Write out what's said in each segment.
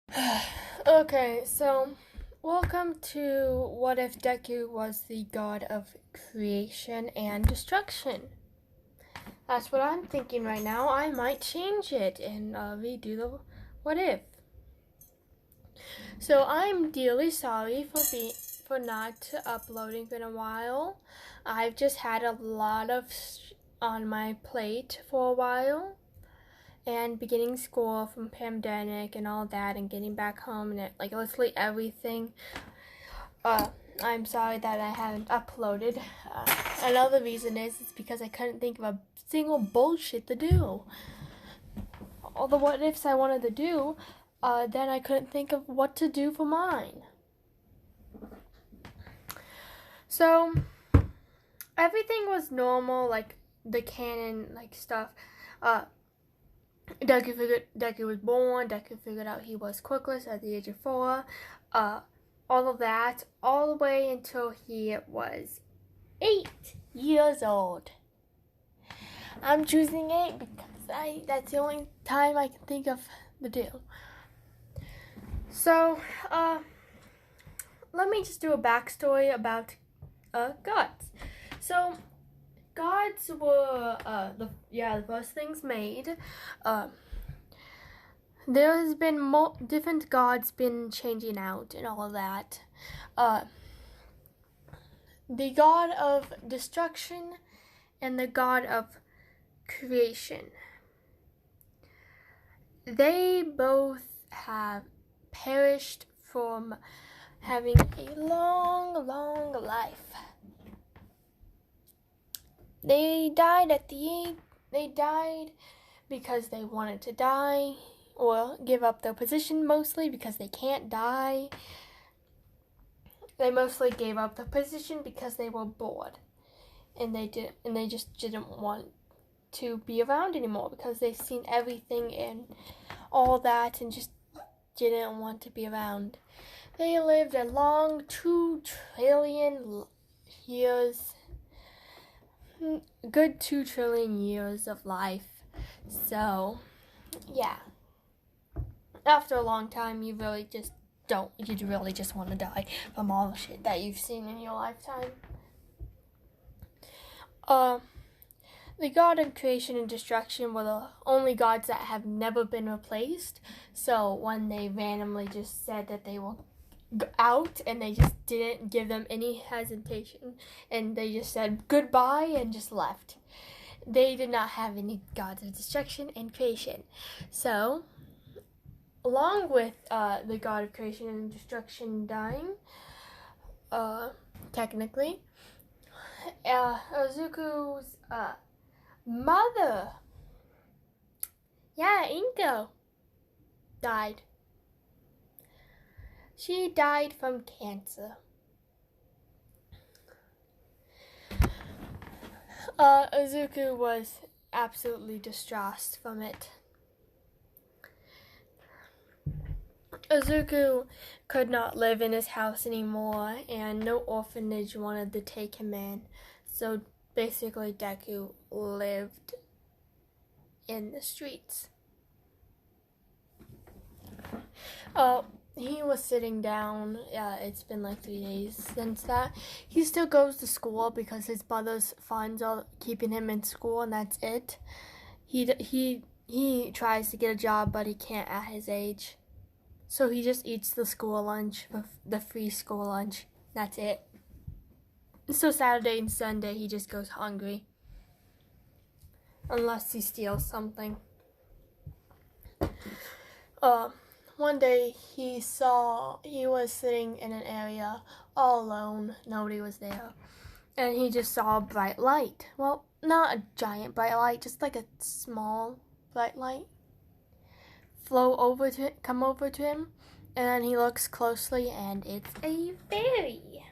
Okay, so welcome to What If Deku was the god of creation and destruction? That's what I'm thinking right now. I might change it and redo the What If. So I'm dearly sorry for not uploading in a while. I've just had a lot of on my plate for a while. And beginning school from pandemic and all that, and getting back home and literally everything. I'm sorry that I haven't uploaded. Another reason is it's because I couldn't think of a single bullshit to do. All the what ifs I wanted to do, then I couldn't think of what to do for mine. So everything was normal, like the canon stuff. Deku was born. Deku figured out he was quirkless at the age of 4. All of that, all the way until he was 8 years old. I'm choosing 8 because that's the only time I can think of the deal. So, let me just do a backstory about gods. So, gods were the first things made. There has been different gods been changing out and all of that. The god of destruction and the god of creation. They both have perished from having a long, long life. They died because they wanted to die, or give up their position, mostly because they can't die. They mostly gave up the position because they were bored, and they just didn't want to be around anymore because they've seen everything and all that and just didn't want to be around. They lived a long 2 trillion years, good 2 trillion years of life. So, yeah. After a long time, you really just want to die from all the shit that you've seen in your lifetime. The god of creation and destruction were the only gods that have never been replaced. So when they randomly just said that they were out, and they just didn't give them any hesitation, and they just said goodbye and just left. They did not have any gods of destruction and creation. So, along with the god of creation and destruction dying, technically, Izuku's mother, Inko, died. She died from cancer. Izuku was absolutely distressed from it. Izuku could not live in his house anymore, and no orphanage wanted to take him in. So basically, Deku lived in the streets. He was sitting down. It's been like 3 days since that. He still goes to school because his mother's funds are keeping him in school, and that's it. He tries to get a job, but he can't at his age. So he just eats the school lunch, the free school lunch. That's it. So Saturday and Sunday, he just goes hungry. Unless he steals something. One day he was sitting in an area all alone. Nobody was there. And he just saw a bright light. Well, not a giant bright light, just like a small bright light. Come over to him, and then he looks closely, and it's a fairy.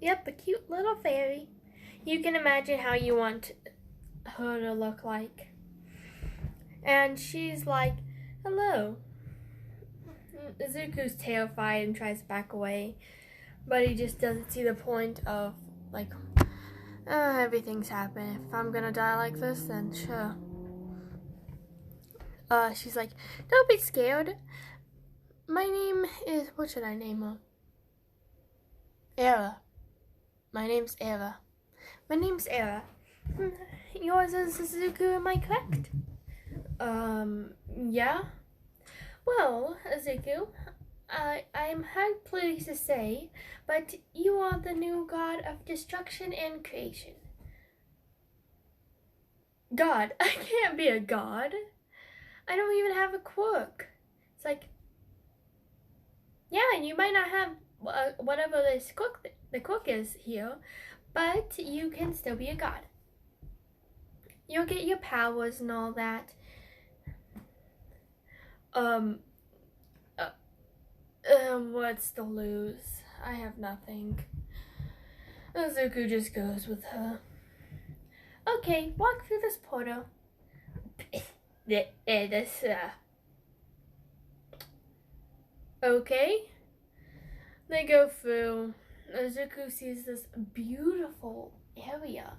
Yep, a cute little fairy. You can imagine how you want her to look like. And she's like, hello. Izuku's terrified and tries to back away, but he just doesn't see the point of, everything's happening. If I'm gonna die like this, then sure. she's like, don't be scared. My name is, what should I name her? Era. My name's Era. My name's Era. Yours is Zuko, am I correct? Yeah. Well, Zuko, I'm hard pleased to say, but you are the new god of destruction and creation. God? I can't be a god. I don't even have a quirk. It's like, yeah, you might not have whatever this the quirk is here, but you can still be a god. You'll get your powers and all that. What's the lose? I have nothing. Zuko just goes with her. Okay, walk through this portal. Okay. They go through. Zuko sees this beautiful area.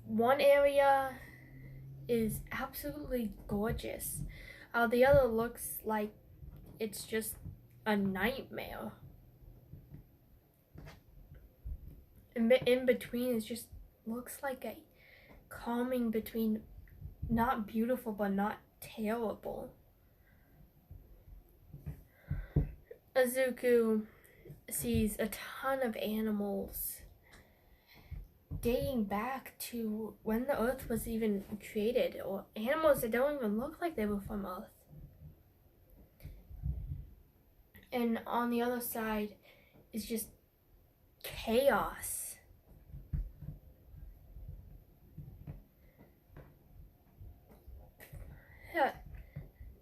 One area is absolutely gorgeous. The other looks like it's just a nightmare. In between, it just looks like a calming between not beautiful but not terrible. Zuko sees a ton of animals dating back to when the Earth was even created, or animals that don't even look like they were from Earth. And on the other side is just chaos.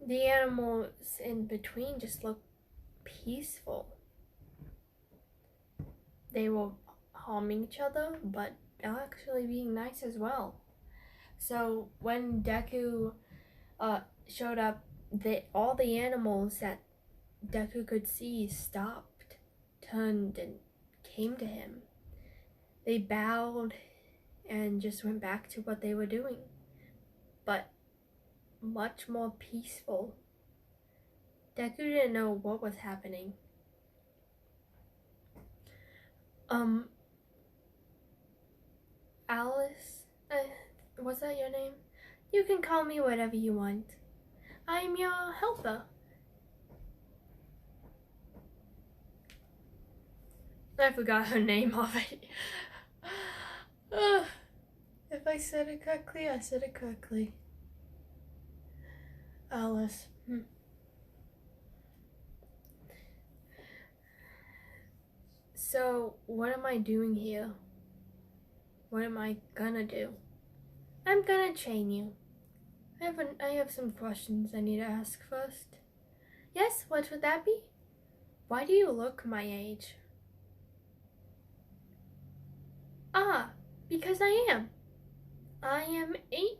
The animals in between just look peaceful. They were harming each other, but actually being nice as well. So when Deku showed up, all the animals that Deku could see stopped, turned, and came to him. They bowed and just went back to what they were doing, but much more peaceful. Deku didn't know what was happening. Alice, was that your name? You can call me whatever you want. I'm your helper. I forgot her name already. If I said it correctly, I said it correctly. Alice. So, what am I doing here? What am I gonna do? I'm gonna train you. I have some questions I need to ask first. Yes, what would that be? Why do you look my age? Ah, because I am. I am 8.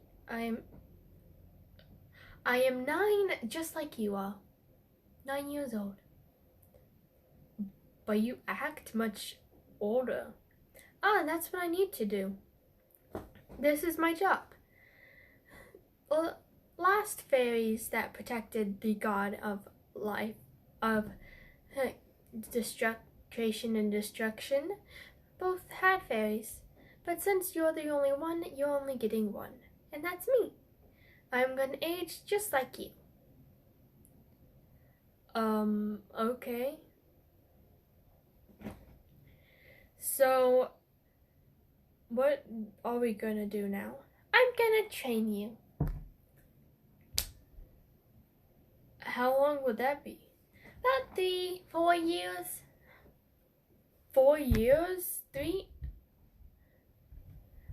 I am 9, just like you are. 9 years old. But you act much older. Ah, that's what I need to do. This is my job. Last fairies that protected the god of life, of creation and destruction, both had fairies. But since you're the only one, you're only getting one. And that's me. I'm gonna age just like you. Okay. So, what are we gonna do now? I'm gonna train you. How long would that be? About 4 years. 4 years? 3?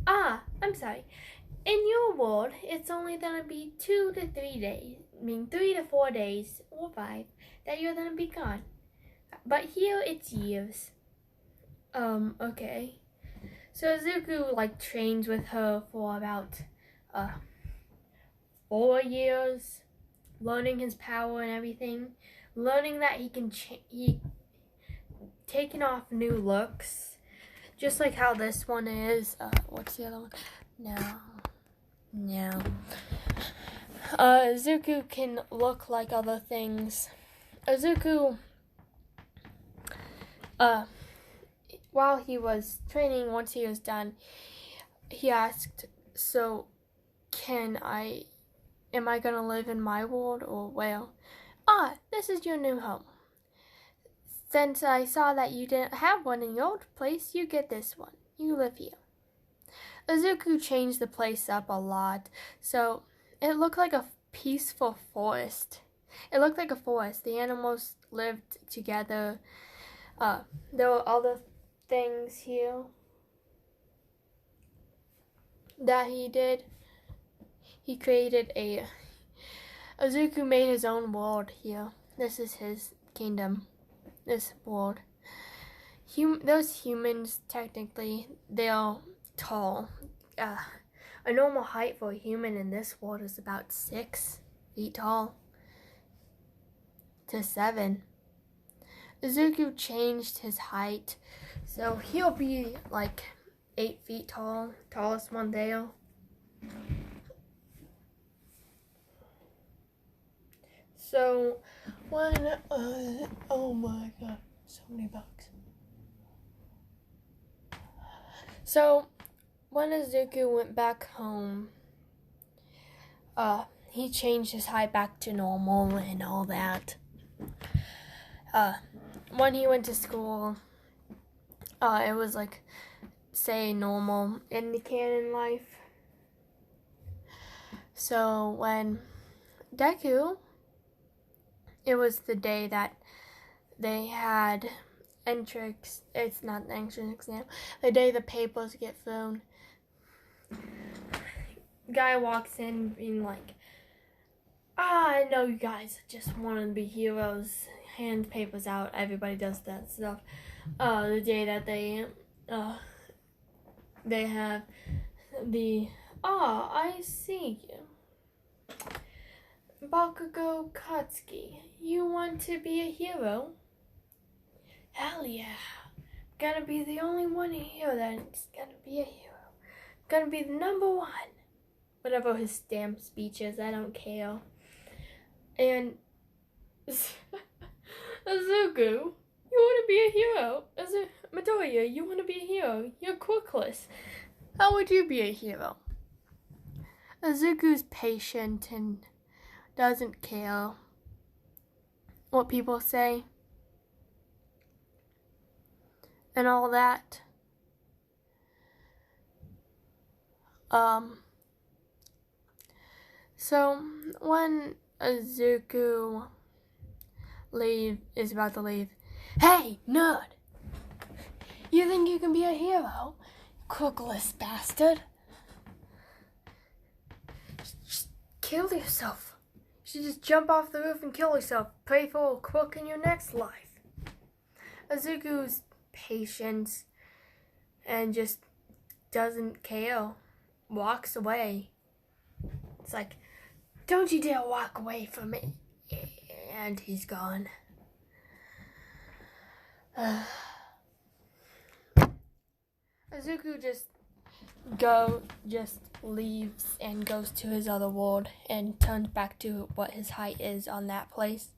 Ah, I'm sorry. In your world, it's only gonna be 2 to 3 days. I mean 3 to 4 days, or 5, that you're gonna be gone. But here, it's years. Okay. So Zuko, trains with her for about, 4 years, learning his power and everything, learning that he can taking off new looks, just like how this one is. What's the other one? No. Zuko can look like other things. Zuko, while he was training, once he was done, he asked, so am I gonna live in my world or where? This is your new home. Since I saw that you didn't have one in your old place, you get this one. You live here. Zuko changed the place up a lot, so it looked like a peaceful forest. It looked like a forest. The animals lived together. There were other things here that he did. He created Zuko made his own world here. This is his kingdom. This world. Those humans, technically, they're tall. A normal height for a human in this world is about 6 feet tall to 7. Zuko changed his height, so he'll be like 8 feet tall, tallest one there. So when oh my god, so many bugs. So when Zuko went back home, he changed his height back to normal and all that. When he went to school, it was like, say, normal in the canon life. So when Deku, it was the day that they had entrance, it's not the entrance exam, the day the papers get thrown. Guy walks in being like, I know you guys just want to be heroes, hand papers out, everybody does that stuff. The day that they have the, I see you. Bakugo Katsuki, you want to be a hero? Hell yeah. Gonna be the only one here that's gonna be a hero. Gonna be the number one. Whatever his damn speech is, I don't care. And Zuko, you wanna be a hero? Midoriya, you wanna be a hero? You're quirkless. How would you be a hero? Zuko's patient and doesn't care what people say and all that. So when Zuko is about to leave, hey, nerd! You think you can be a hero? Crookless bastard! Just kill yourself. You should just jump off the roof and kill yourself. Pray for a crook in your next life. Zuko's patience and just doesn't care. Walks away. It's like, don't you dare walk away from me. And he's gone. Zuko just leaves and goes to his other world and turns back to what his height is on that place.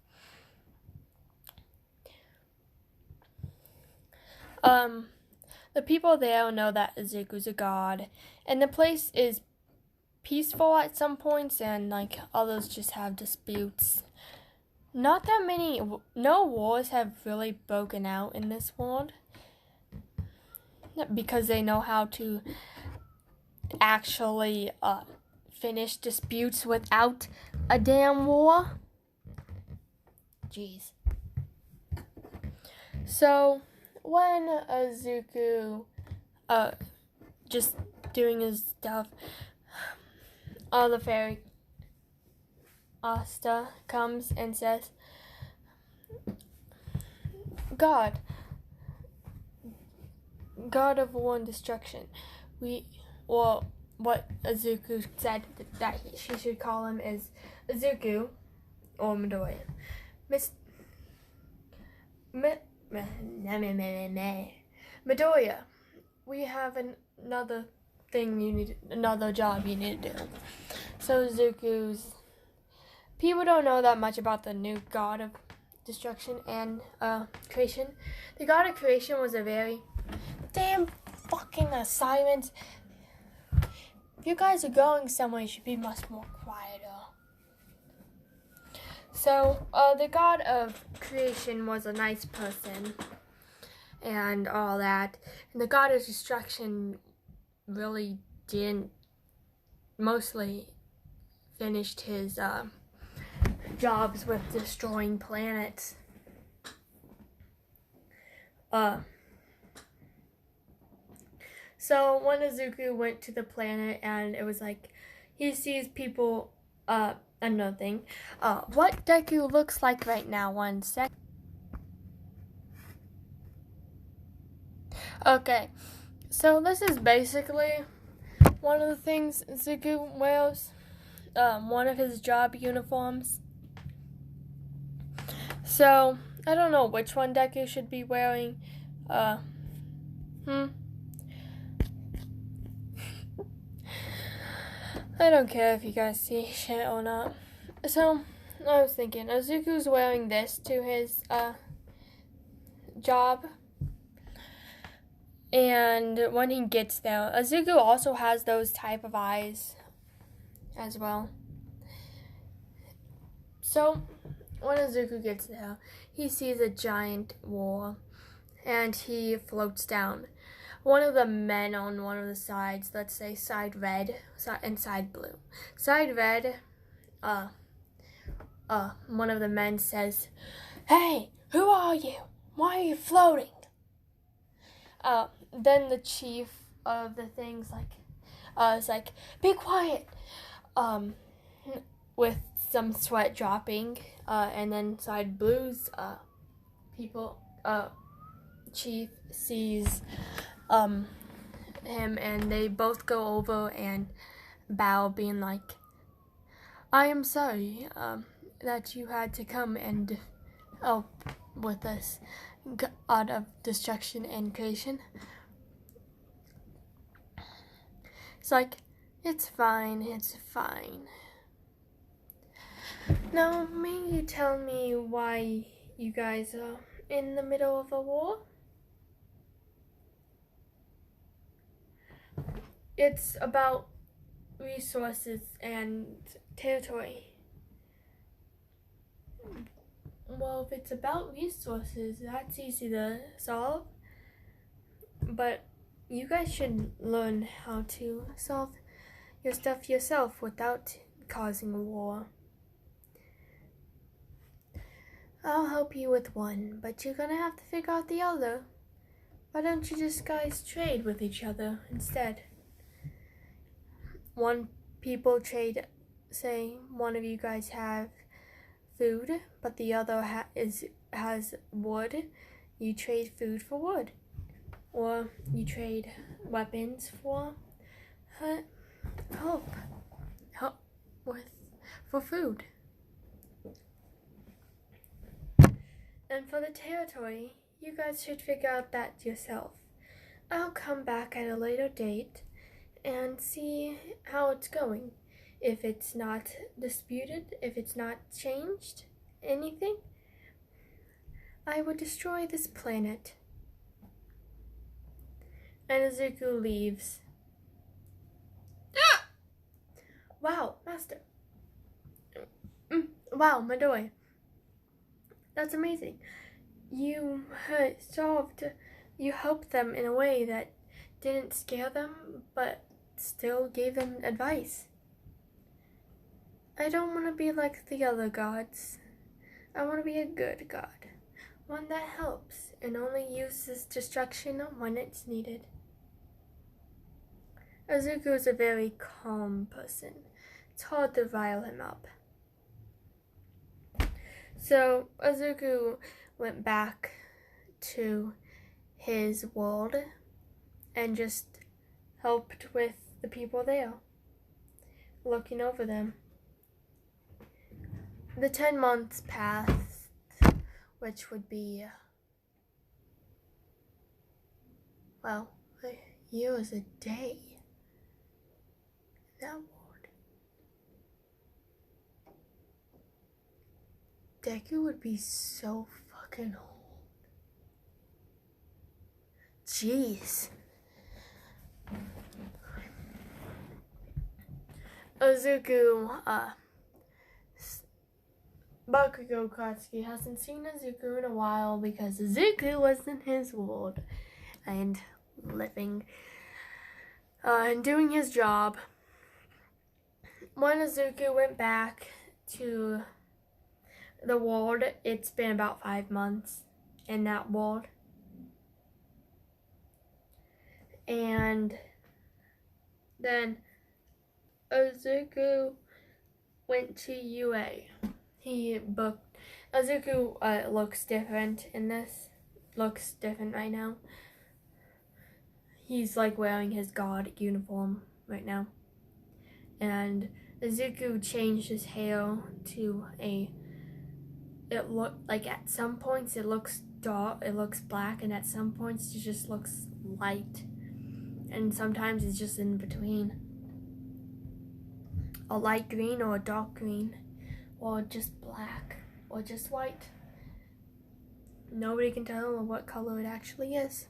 The people there know that Zuko's a god, and the place is peaceful at some points, and like others just have disputes. Not that many, no wars have really broken out in this world, because they know how to actually finish disputes without a damn war. Jeez. So when Zuko just doing his stuff, the fairy Asta comes and says, God of war and destruction, what Zuko said that she should call him is Zuko or Midoriya. Midoriya, we have another job you need to do. So Zuko's people don't know that much about the new god of destruction and creation. The god of creation was a very damn fucking assignment. If you guys are going somewhere, you should be much more quieter. So, the god of creation was a nice person and all that. And the god of destruction really didn't mostly finished his jobs with destroying planets. So when Izuku went to the planet and it was like he sees people another thing. What Deku looks like right now, 1 sec. Okay, so this is basically one of the things Izuku wears, one of his job uniforms. So, I don't know which one Deku should be wearing. I don't care if you guys see shit or not. So, I was thinking, Izuku's wearing this to his, job. And when he gets there, Izuku also has those type of eyes as well. So, when Izuku gets there, he sees a giant wall, and he floats down. One of the men on one of the sides, let's say side red and side blue. Side red, one of the men says, "Hey, who are you? Why are you floating?" Then the chief of the thing's is like, "Be quiet," with some sweat dropping, and then side blue's, chief sees, him, and they both go over and bow, being like, "I am sorry, that you had to come and help with us, god of destruction and creation." It's like, it's fine. Now, may you tell me why you guys are in the middle of a war? It's about resources and territory. Well, if it's about resources, that's easy to solve. But you guys should learn how to solve your stuff yourself without causing a war. I'll help you with one, but you're gonna have to figure out the other. Why don't you just guys trade with each other instead? One people trade, say one of you guys have food, but the other has wood. You trade food for wood. Or you trade weapons for for food. And for the territory, you guys should figure out that yourself. I'll come back at a later date and see how it's going. If it's not disputed, if it's not changed, anything, I will destroy this planet. And Izuku leaves. Wow, Master. Wow, Midori. That's amazing. You you helped them in a way that didn't scare them, but still gave them advice. I don't want to be like the other gods. I want to be a good god. One that helps and only uses destruction when it's needed. Izuku is a very calm person. It's hard to rile him up. So Izuku went back to his world and just helped with the people there, looking over them. The 10 months passed, which would be, well, a year is a day in that world. Deku would be so fucking old. Jeez. Izuku, Bakugo Katsuki hasn't seen Izuku in a while because Izuku was in his world and living and doing his job. When Izuku went back to the world, it's been about 5 months in that world. And then Izuku went to UA. He booked. Izuku looks different in this. Looks different right now. He's like wearing his god uniform right now. And Izuku changed his hair to it looked like at some points it looks dark, it looks black, and at some points it just looks light. And sometimes it's just in between. A light green or a dark green, or just black, or just white. Nobody can tell what color it actually is.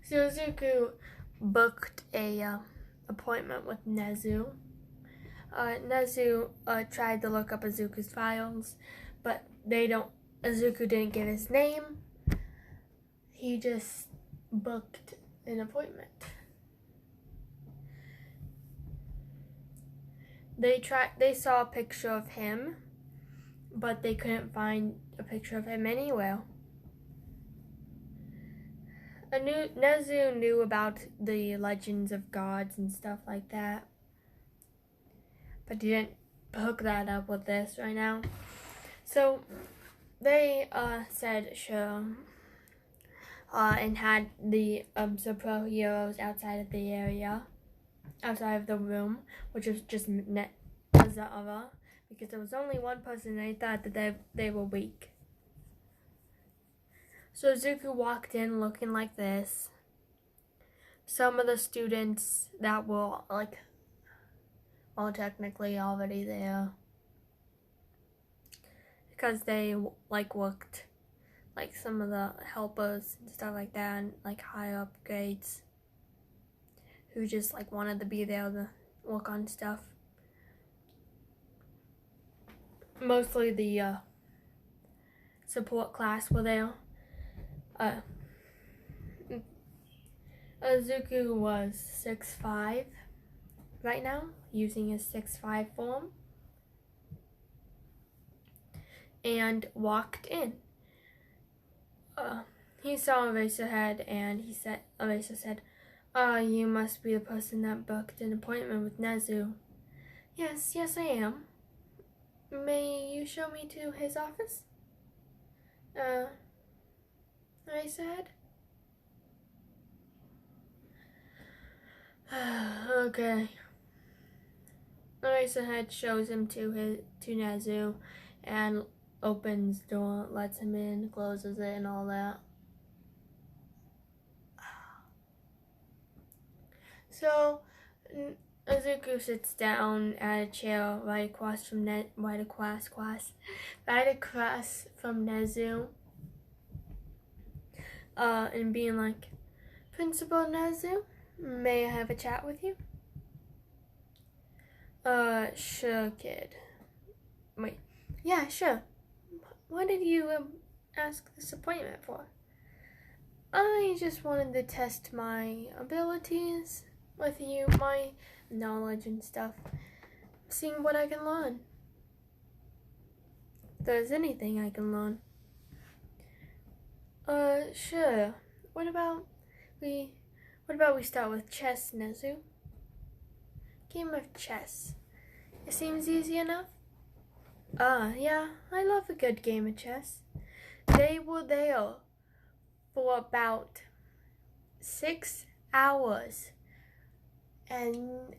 So Izuku booked a appointment with Nezu. Nezu tried to look up Izuku's files, but Izuku didn't give his name. He just booked an appointment. They saw a picture of him, but they couldn't find a picture of him anywhere. Nezu knew about the legends of gods and stuff like that, but didn't hook that up with this right now. So they said sure, and had the superheroes outside of the area, outside of the room, which was just Nezara, because there was only one person and they thought that they were weak. So Izuku walked in looking like this. Some of the students that were technically already there, because they worked, like some of the helpers and stuff like that, and higher up grades, who just wanted to be there to work on stuff. Mostly the support class were there. Izuku was 6'5" right now, using his 6'5" form, and walked in. He saw Eraserhead, and Eraser said, you must be the person that booked an appointment with Nezu. Yes, I am. May you show me to his office? Eraserhead? Okay. Eraserhead shows him to Nezu, and opens door, lets him in, closes it, and all that. So Izuku sits down at a chair right across from Nezu, and being like, Principal Nezu, may I have a chat with you? Sure, kid. Wait, yeah, sure. What did you ask this appointment for? I just wanted to test my abilities with you, my knowledge and stuff, seeing what I can learn. If there's anything I can learn. Sure. What about we start with chess, Nezu? Game of chess. It seems easy enough. Yeah, I love a good game of chess. They were there for about 6 hours, and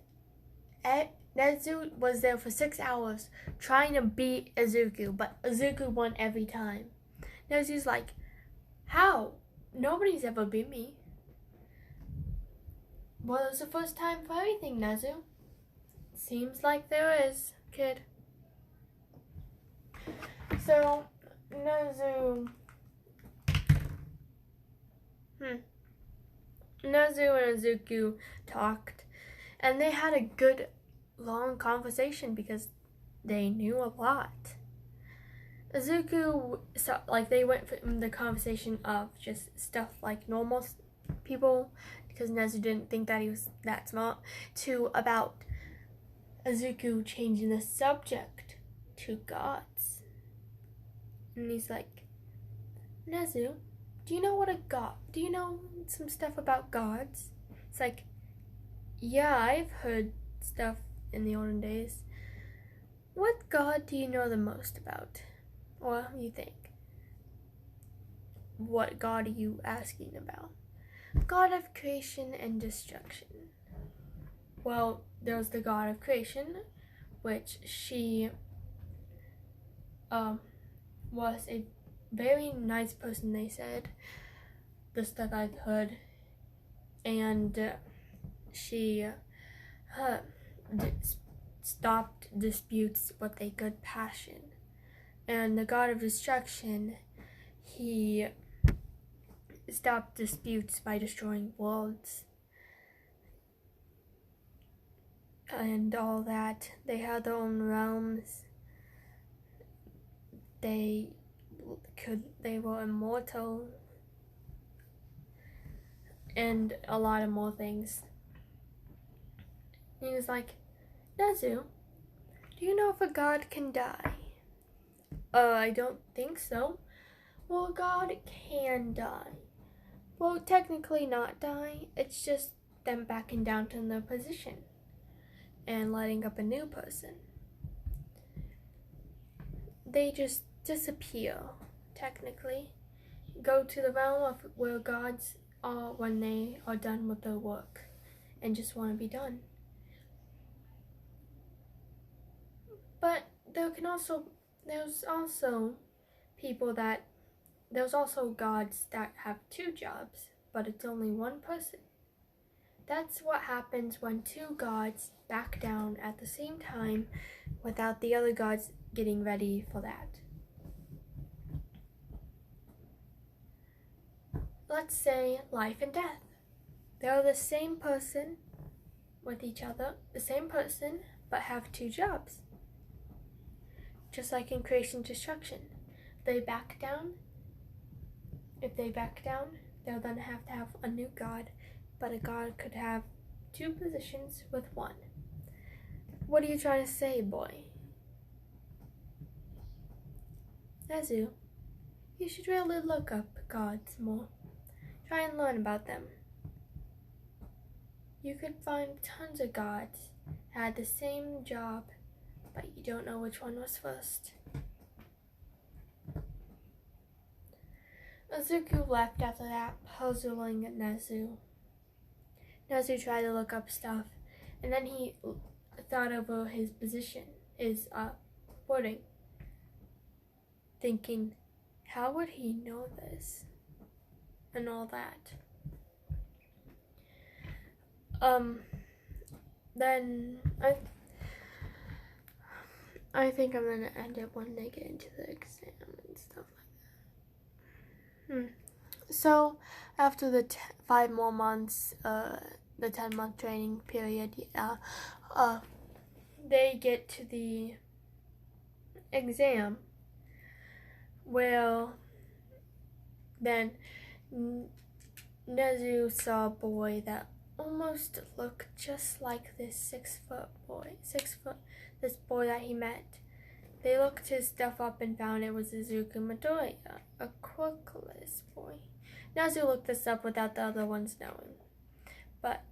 Nezu was there for 6 hours trying to beat Izuku, but Izuku won every time. Nezu's like, how? Nobody's ever beat me. Well, it's the first time for everything, Nezu. Seems like there is, kid. So, Nezu and Izuku talked, and they had a good long conversation because they knew a lot. Izuku, they went from the conversation of just stuff like normal people, because Nezu didn't think that he was that smart, to about Izuku changing the subject to gods. And he's like, Nezu, do you know some stuff about gods? It's like, yeah, I've heard stuff in the olden days. What god do you know the most about? Or you think? What god are you asking about? God of creation and destruction. Well, there's the god of creation, which she was a very nice person, they said, the stuff I've heard, and she stopped disputes with a good passion. And the god of destruction, he stopped disputes by destroying worlds and all that. They had their own realms. They were immortal, and a lot of more things. He was like, Nezu, do you know if a god can die? I don't think so. Well, a god can die. Well, technically not die. It's just them backing down to their position and lighting up a new person. They just disappear, technically. Go to the realm of where gods are when they are done with their work and just want to be done. But there's also gods that have two jobs, but it's only one person. That's what happens when two gods back down at the same time without the other gods getting ready for that. Let's say life and death. They're the same person with each other, the same person, but have two jobs. Just like in creation and destruction. If they back down, they'll then have to have a new god, but a god could have two positions with one. What are you trying to say, boy? Nezu, you should really look up gods more. Try and learn about them. You could find tons of gods that had the same job, but you don't know which one was first. Izuku left after that, puzzling Nezu. Nezu tried to look up stuff, and then he thought over his position, his footing, thinking, how would he know this? And all that. Then I think I'm gonna end it when they get into the exam and stuff like that. So after the 5 more months, the 10-month training period, they get to the exam. Well, then Nezu saw a boy that almost looked just like this 6-foot boy. This boy that he met. They looked his stuff up and found it was Izuku Midoriya, a quirkless boy. Nezu looked this up without the other ones knowing. But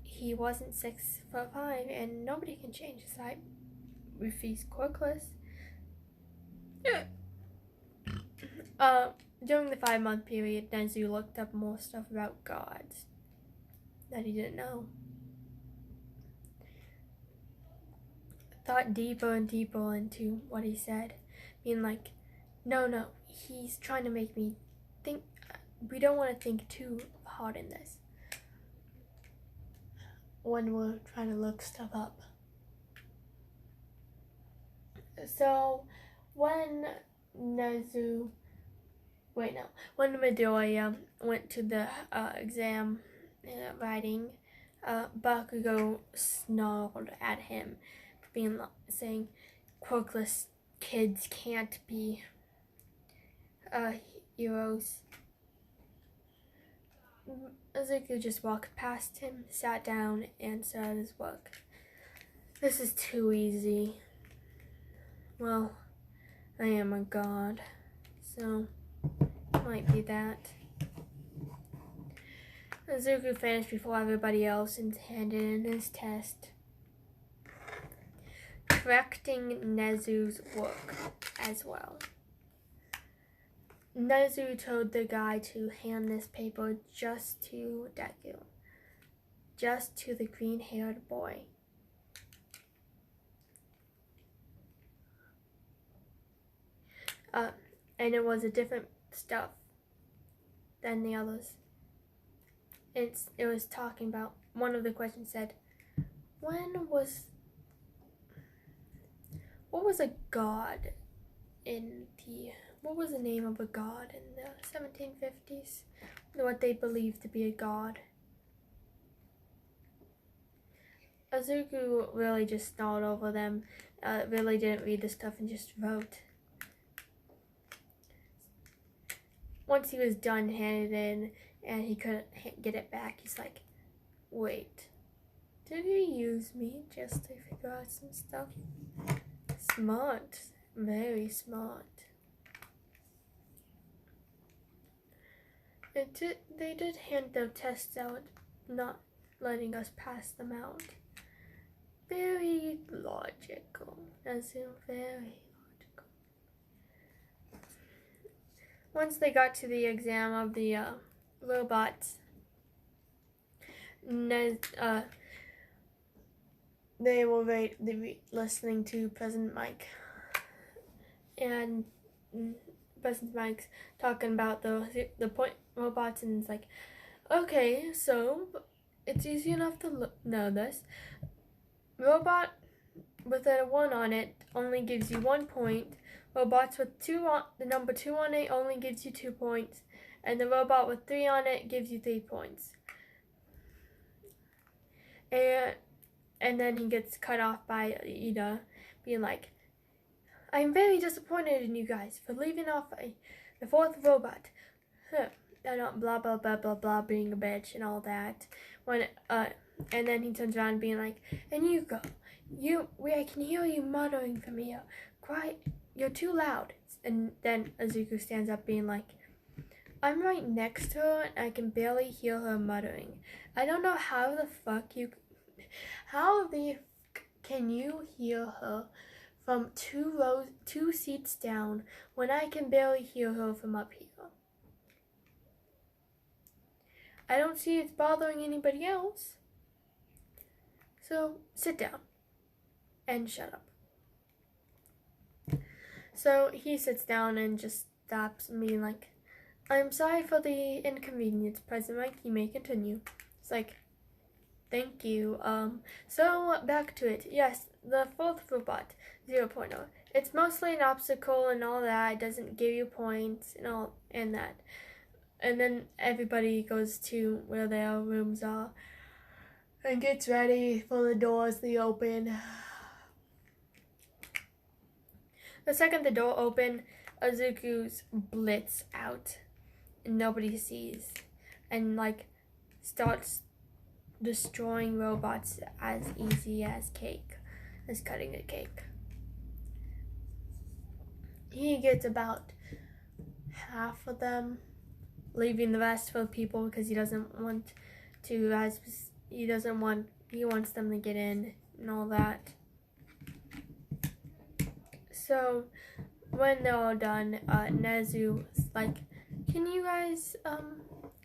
he wasn't 6'5", and nobody can change his height if he's quirkless. During the 5-month period, Nezu looked up more stuff about gods that he didn't know. Thought deeper and deeper into what he said, being like, no, he's trying to make me think. We don't want to think too hard in this when we're trying to look stuff up. So when Nezu, wait no, when Midoriya went to the exam writing, Bakugo snarled at him, saying, "Quirkless kids can't be heroes." Izuku just walked past him, sat down, and started his work. This is too easy. Well, I am a god, so it might be that. Izuku finished before everybody else and handed in his test, correcting Nezu's work as well. Nezu told the guy to hand this paper just to Deku, just to the green-haired boy. And it was a different stuff than the others. It was talking about, one of the questions said, what was a god in the, what was the name of a god in the 1750s? What they believed to be a god. Izuku really just snarled over them, really didn't read the stuff and just wrote. Once he was done, handed it in, and he couldn't get it back, he's like, wait, did he use me just to figure out some stuff? Smart, very smart. They did hand the tests out, not letting us pass them out. Very logical, as in very logical. Once they got to the exam of the robots, they were listening to President Mike, and President Mike's talking about the point robots, and it's like, okay, so it's easy enough to know this. Robot with a 1 on it only gives you 1 point. Robots with the number 2 on it only gives you 2 points, and the robot with 3 on it gives you 3 points. And then he gets cut off by Ida, being like, I'm very disappointed in you guys for leaving off the 4th robot. And blah blah blah blah blah, being a bitch and all that. And then he turns around being like, and Yuko, I can hear you muttering from here. Quiet, you're too loud. And then Izuku stands up being like, I'm right next to her and I can barely hear her muttering. I don't know how the fuck can you hear her from 2 seats down when I can barely hear her from up here? I don't see it's bothering anybody else. So sit down and shut up. So he sits down and just stops being like, I'm sorry for the inconvenience, President Mike, you may continue. It's like, thank you. So back to it. Yes, the 4th robot, 0.0. It's mostly an obstacle and all that. It doesn't give you points and all and that. And then everybody goes to where their rooms are and gets ready for the doors to open. The second the door opened, Izuku's blitz out and nobody sees, and like starts destroying robots as easy as cutting a cake. He gets about half of them, leaving the rest for people because he doesn't want to, he wants them to get in and all that. So when they're all done, Nezu's like, can you guys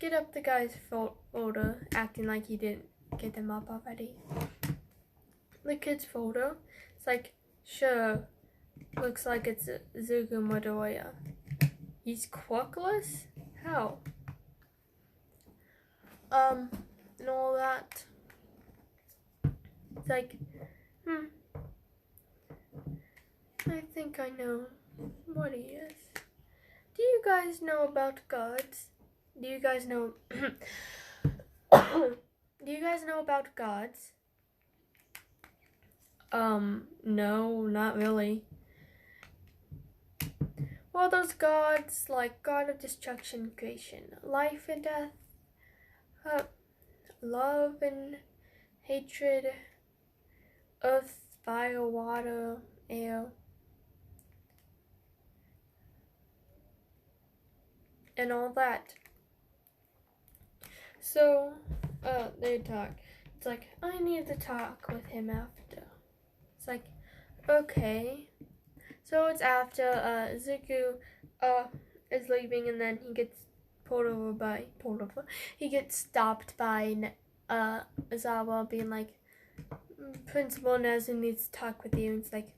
get up the guy's folder, acting like he didn't get them up already. The kid's folder, it's like, sure, looks like it's Izuku Midoriya. He's quirkless? How? And all that. It's like, I think I know. what he is. Do you guys know about gods? Do you guys know Do you guys know about gods? No, not really. Well, those gods, like God of destruction, creation, life and death, love and hatred, earth, fire, water, air, and all that. So, they talk. It's like, I need to talk with him after. It's like, okay. So it's after, Zuko, is leaving, and then he gets he gets stopped by, Azawa being like, Principal Nezu needs to talk with you. And it's like,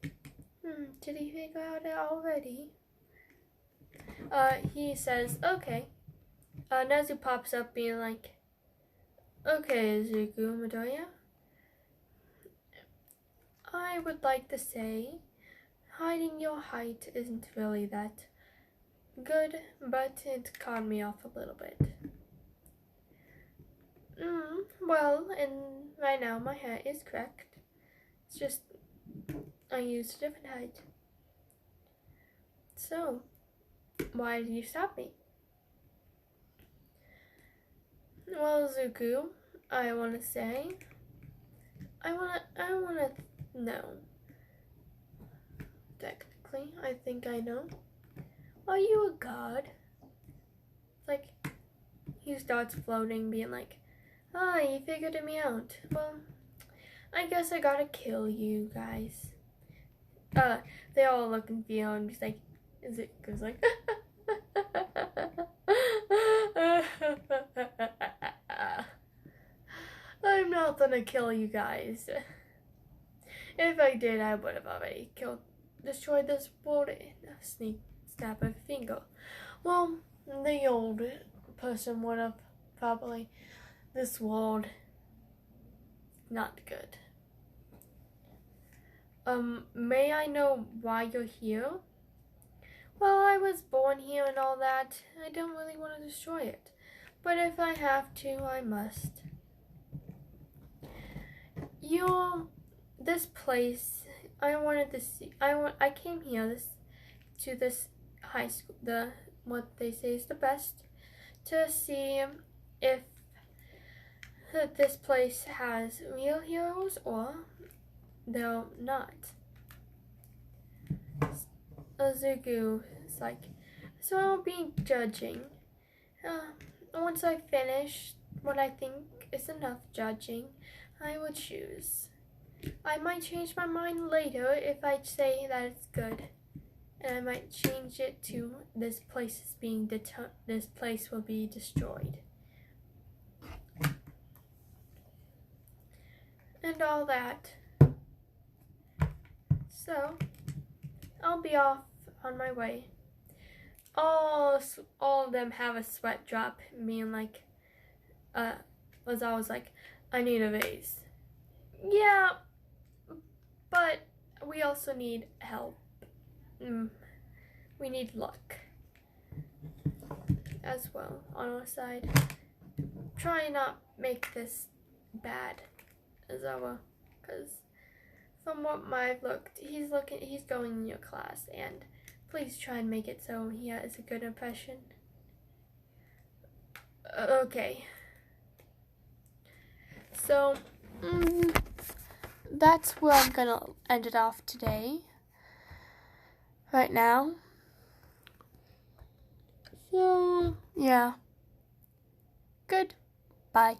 did he figure out it already? He says, okay. Nezu pops up being like, okay, Zuko Midoriya, I would like to say, hiding your height isn't really that good, but it caught me off a little bit. Well, and right now my hair is correct. It's just, I used a different height. So, why did you stop me? Well, Zuko, I want to say, I want to know. Technically, I think I know. Are you a god? Like, he starts floating, being like, you figured me out. Well, I guess I gotta kill you guys. They all look confused. He's like, goes like, I'm not gonna kill you guys. If I did, I would have already destroyed this world in a snap of a finger. Well, the old person would have probably. This world, not good. May I know why you're here? Well, I was born here and all that. I don't really want to destroy it. But if I have to, I must. This place, I wanted to see. I came here to this high school, what they say is the best, to see if this place has real heroes or they're not. Zuko is like, so I'll be judging. Once I finish what I think is enough judging, I will choose. I might change my mind later if I say that it's good, and I might change it to this place will be destroyed. And all that. So, I'll be off on my way. All of them have a sweat drop, being like, was always like, I need a raise. Yeah, but we also need help. We need luck as well on our side. Try not make this bad, Azawa, because from what I've looked, he's going in your class, and please try and make it so he has a good impression. Okay. So, that's where I'm gonna end it off today. Right now. So, yeah. Good. Bye.